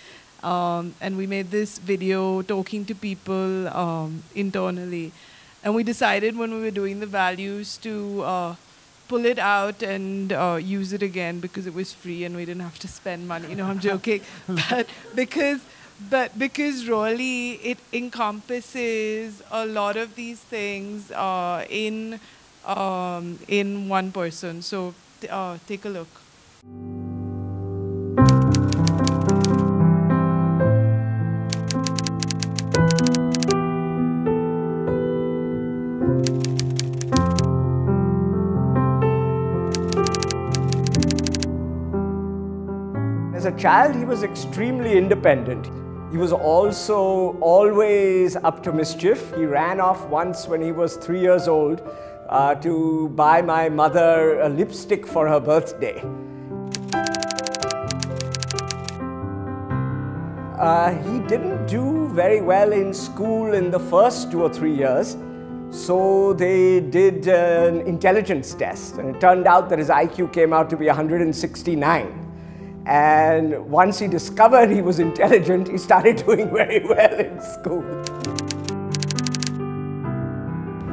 And we made this video talking to people internally. And we decided when we were doing the values to pull it out and use it again because it was free and we didn't have to spend money. No, I'm joking. but because really it encompasses a lot of these things in one person. So take a look. As a child, he was extremely independent. He was also always up to mischief. He ran off once when he was 3 years old to buy my mother a lipstick for her birthday. He didn't do very well in school in the first 2 or 3 years, so they did an intelligence test, and it turned out that his IQ came out to be 169. And once he discovered he was intelligent, he started doing very well in school.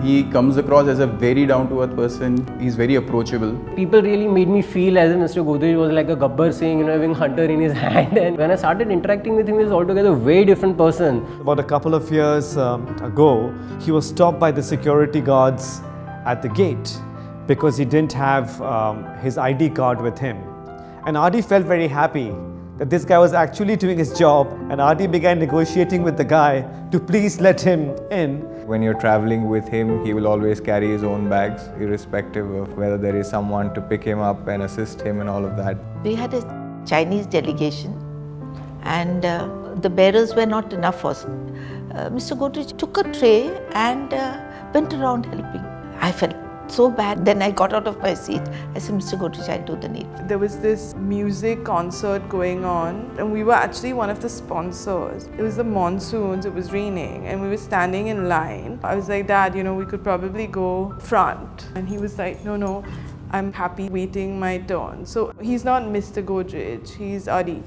He comes across as a very down-to-earth person. He's very approachable. People really made me feel as if Mr. Godrej was like a Gabbar Singh, having hunter in his hand. And when I started interacting with him, he was altogether a very different person. About a couple of years ago, he was stopped by the security guards at the gate because he didn't have his ID card with him. And Adi felt very happy that this guy was actually doing his job, and Adi began negotiating with the guy to please let him in. When you're traveling with him, he will always carry his own bags, irrespective of whether there is someone to pick him up and assist him and all of that. We had a Chinese delegation, and the bearers were not enough for us. Mr. Godrej took a tray and went around helping. I felt so bad. Then I got out of my seat. I said, Mr. Godrej, I'll do the need. There was this music concert going on, and we were actually one of the sponsors. It was the monsoons, it was raining, and we were standing in line. I was like, Dad, we could probably go front. And he was like, no, I'm happy waiting my turn. So he's not Mr. Godrej, he's Adi.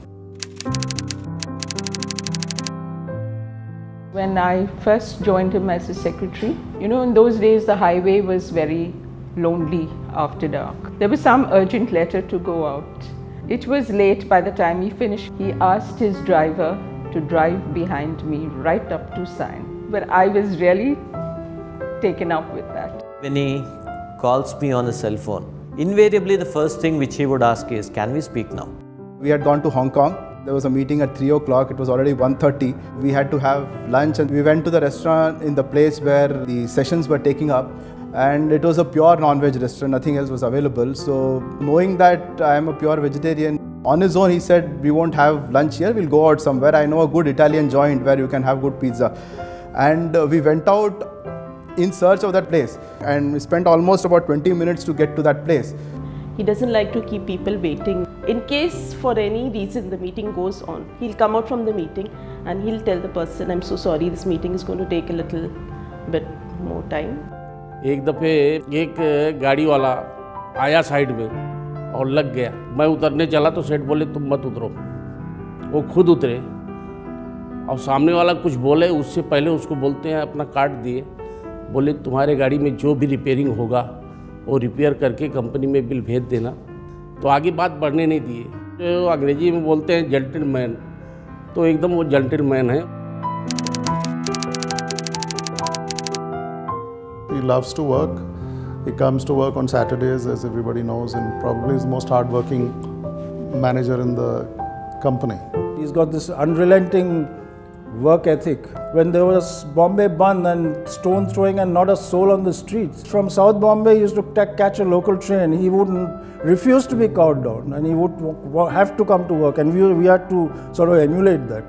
When I first joined him as a secretary, in those days the highway was very lonely after dark. There was some urgent letter to go out. It was late by the time he finished. He asked his driver to drive behind me right up to Sion. But I was really taken up with that. When he calls me on his cell phone, invariably the first thing which he would ask is, can we speak now? We had gone to Hong Kong. There was a meeting at 3 o'clock, it was already 1:30. We had to have lunch and we went to the restaurant in the place where the sessions were taking up, and it was a pure non-veg restaurant, nothing else was available. So knowing that I am a pure vegetarian, On his own, he said, we won't have lunch here, we'll go out somewhere. I know a good Italian joint where you can have good pizza. And we went out in search of that place. And we spent almost about 20 minutes to get to that place. He doesn't like to keep people waiting. In case for any reason the meeting goes on, he'll come out from the meeting and he'll tell the person, I'm so sorry, this meeting is going to take a little bit more time. एक दफ़े एक गाड़ी वाला आया side में और लग गया। मैं उतरने चला तो सेठ बोले तुम मत उतरो। वो खुद उतरे और सामने वाला कुछ बोले, उससे पहले उसको बोलते हैं अपना कार्ड दिए, बोले तुम्हारे गाड़ी में जो भी रिपेयरिंग होगा वो रिपेयर करके कंपनी में बिल भेज देना। तो आगे बात बढ़ने नहीं दिए। तो अंग्रेजी में बोलते हैं जेंटलमैन, तो एकदम वो जेंटलमैन है। He loves to work. He comes to work on Saturdays, as everybody knows, and probably is the most hard-working manager in the company. He's got this unrelenting work ethic. When there was Bombay Bandh and stone throwing and not a soul on the streets, from South Bombay he used to catch a local train. He wouldn't refuse to be cowed down, and he would have to come to work, and we had to sort of emulate that.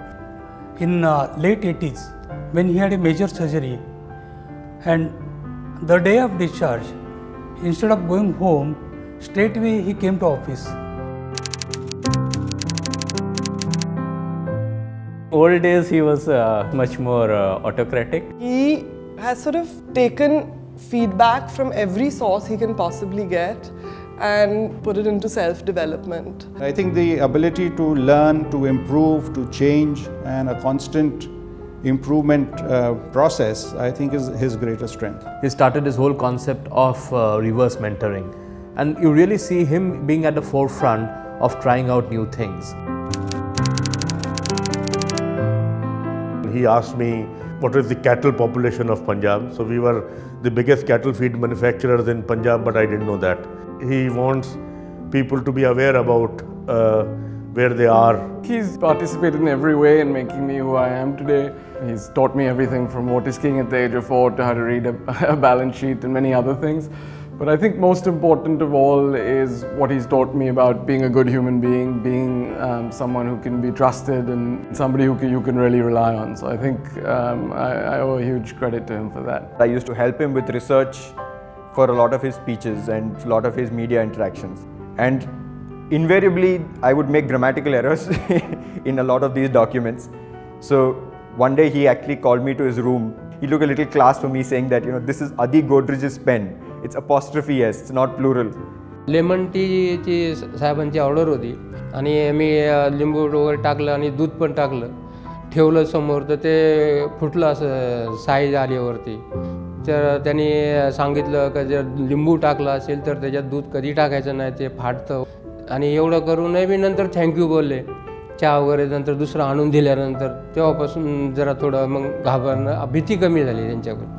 In late 80s, when he had a major surgery, and the day of discharge, instead of going home, straightaway he came to office. Old days he was much more autocratic. He has sort of taken feedback from every source he can possibly get and put it into self-development. I think the ability to learn, to improve, to change, and a constant improvement process, I think, is his greatest strength. He started his whole concept of reverse mentoring, and you really see him being at the forefront of trying out new things. He asked me what is the cattle population of Punjab. So we were the biggest cattle feed manufacturers in Punjab, but I didn't know that. He wants people to be aware about where they are. He's participated in every way in making me who I am today. He's taught me everything from what is king at the age of 4 to how to read a balance sheet and many other things. But I think most important of all is what he's taught me about being a good human being, being someone who can be trusted and somebody who you can really rely on. So I think I owe a huge credit to him for that. I used to help him with research for a lot of his speeches and a lot of his media interactions. And invariably, I would make grammatical errors in a lot of these documents. So one day he actually called me to his room. He took a little class for me saying that, you know, this is Adi Godrej's pen. It's apostrophe S, it's not plural. Lemon टीची साहेबांची order होती आणि मी लिंबू वगैरे टाकलं आणि दूध पण टाकलं, ठेवलं समोर, तर ते फुटलं असं साईज आल्यावरती. तर त्यांनी सांगितलं की जर लिंबू टाकला असेल तर त्याच्यात दूध कधी टाकायचं नाही, ते फाटतं. आणि एवढं करूनही मी नंतर थँक्यू बोलले, चहा वगैरे नंतर दुसरं आणून दिल्यानंतर. तेव्हापासून जरा थोडं मग घाबरणं, भीती कमी झाली त्यांच्याकडे.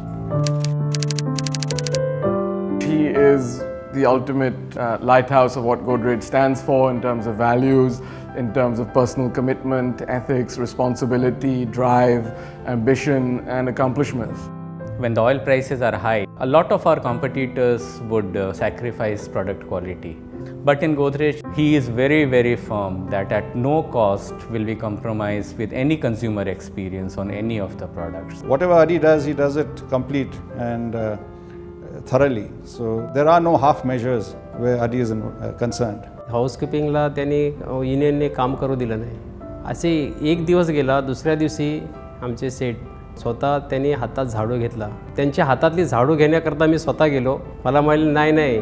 He is the ultimate lighthouse of what Godrej stands for in terms of values, in terms of personal commitment, ethics, responsibility, drive, ambition and accomplishment. When the oil prices are high, a lot of our competitors would sacrifice product quality. But in Godrej, he is very, very firm that at no cost will we compromise with any consumer experience on any of the products. Whatever Adi does, he does it complete and thoroughly. So there are no half measures where Adi is concerned. हाऊसकीपिंगला त्यांनी युनियनने काम करू दिलं नाही. असे एक दिवस गेला, दुसऱ्या दिवशी आमचे सेठ स्वतः त्यांनी हातात झाडू घेतला. त्यांच्या हातातली झाडू घेण्याकरता मी स्वतः गेलो. मला म्हणाले नाही नाही,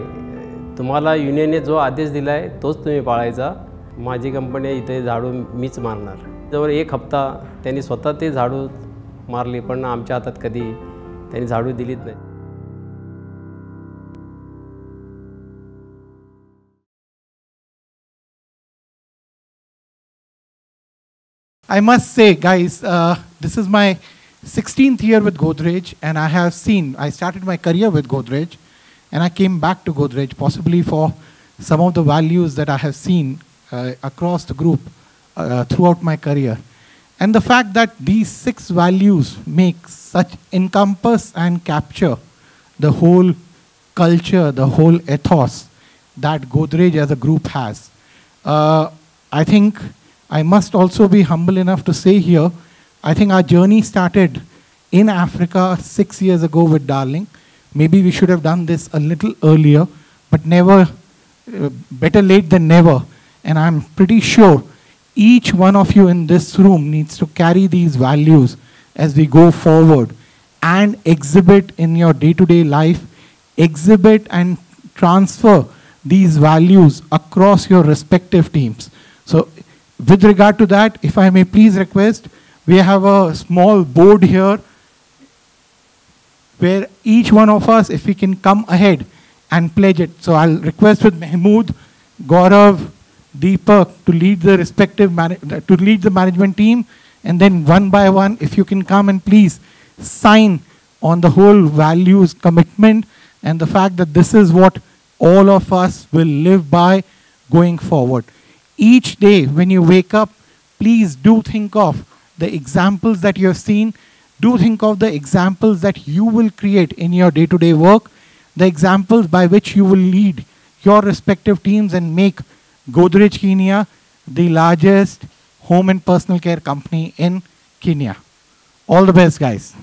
तुम्हाला युनियनने जो आदेश दिला आहे तोच तुम्ही पाळायचा. माझी कंपनी इथे झाडू मीच मारणार. जवळ एक हप्ता त्यांनी स्वतः ते झाडू मारली, पण आमच्या हातात कधी त्यांनी झाडू दिलीच नाही. I must say, guys, this is my 16th year with Godrej, and I have seen, I started my career with Godrej, and I came back to Godrej possibly for some of the values that I have seen across the group throughout my career. And the fact that these 6 values make such encompass and capture the whole culture, the whole ethos that Godrej as a group has. I think I must also be humble enough to say here, I think our journey started in Africa 6 years ago with Darling. Maybe we should have done this a little earlier, but never, better late than never. And I'm pretty sure each one of you in this room needs to carry these values as we go forward and exhibit in your day-to-day life, exhibit and transfer these values across your respective teams. So with regard to that, if I may please request, we have a small board here where each one of us, if we can come ahead and pledge it. So I'll request with Mahmood, Gaurav, Deepak to lead the respective management team, and then one by one, if you can come and please sign on the whole values commitment and the fact that this is what all of us will live by going forward. Each day when you wake up, please do think of the examples that you have seen. Do think of the examples that you will create in your day-to-day work, the examples by which you will lead your respective teams and make Godrej Kenya the largest home and personal care company in Kenya. All the best, guys.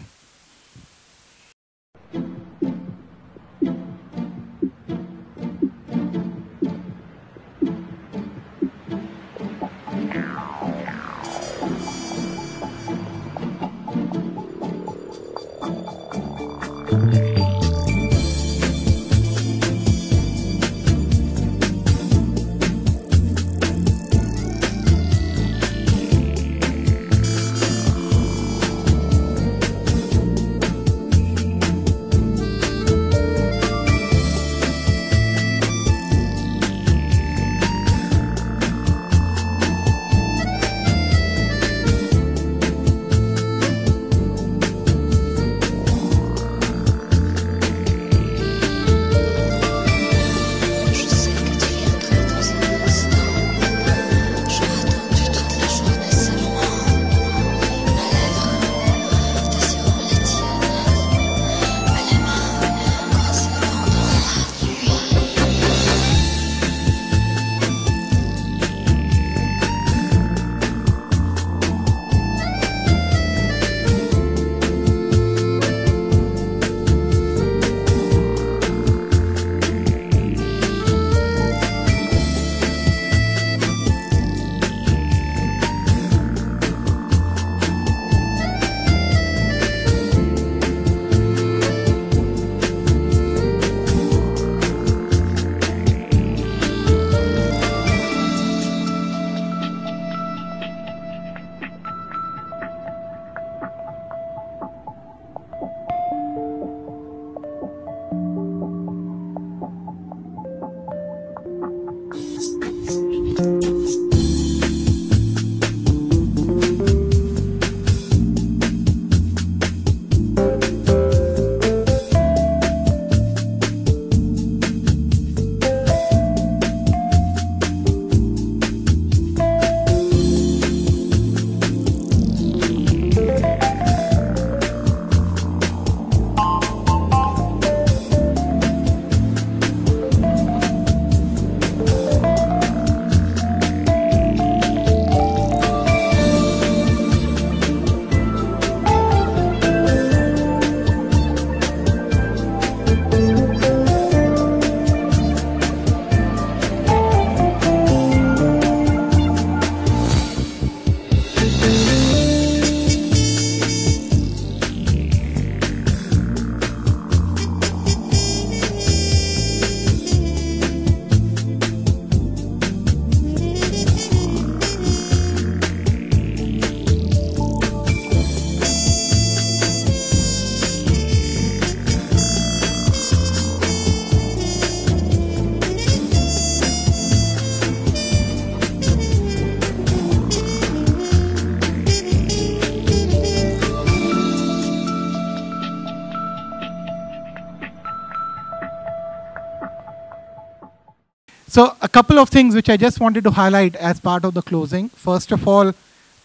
So a couple of things which I just wanted to highlight as part of the closing. First of all,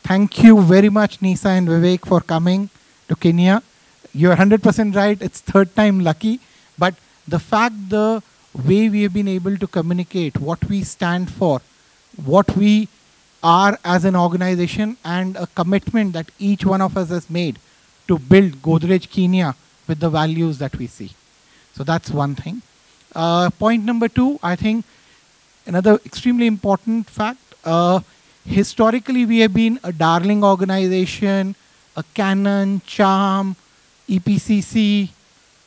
thank you very much, Nisa and Vivek, for coming to Kenya. You're 100% right. It's third time lucky. But the fact, the way we have been able to communicate what we stand for, what we are as an organization and a commitment that each one of us has made to build Godrej Kenya with the values that we see. So that's one thing. Point number 2, I think another extremely important fact, historically we have been a darling organization, a Canon, Charm, EPCC,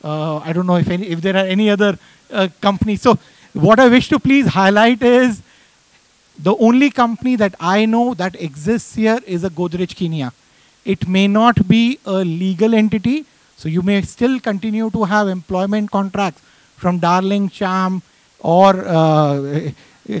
I don't know if there are any other companies. So what I wish to please highlight is the only company that I know that exists here is a Godrej Kenya. It may not be a legal entity, so you may still continue to have employment contracts from Darling, Charm, or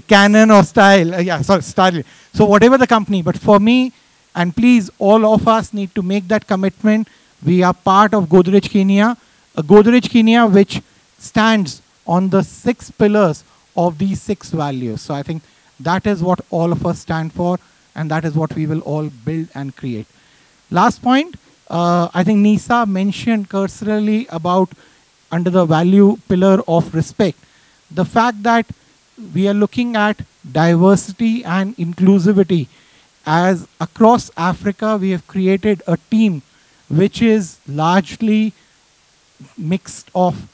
Canon or Style. So whatever the company, but for me, and please all of us need to make that commitment. We are part of Godrej Kenya, a Godrej Kenya which stands on the 6 pillars of these 6 values. So I think that is what all of us stand for, and that is what we will all build and create. Last point, I think Nisa mentioned cursorily about under the value pillar of respect, the fact that we are looking at diversity and inclusivity. As across Africa, we have created a team which is largely mixed of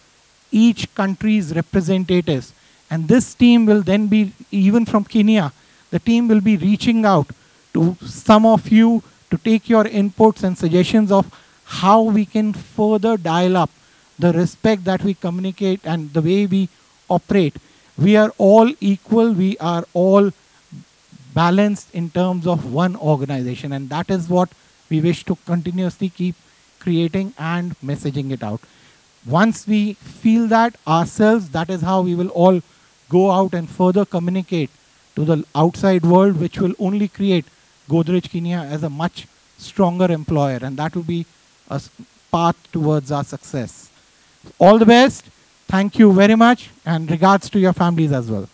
each country's representatives. And this team will then be, even from Kenya, the team will be reaching out to some of you to take your inputs and suggestions of how we can further dial up the respect that we communicate and the way we operate. We are all equal, we are all balanced in terms of one organization, and that is what we wish to continuously keep creating and messaging it out. Once we feel that ourselves, that is how we will all go out and further communicate to the outside world, which will only create Godrej Kenya as a much stronger employer, and that will be a path towards our success. All the best. Thank you very much, and regards to your families as well.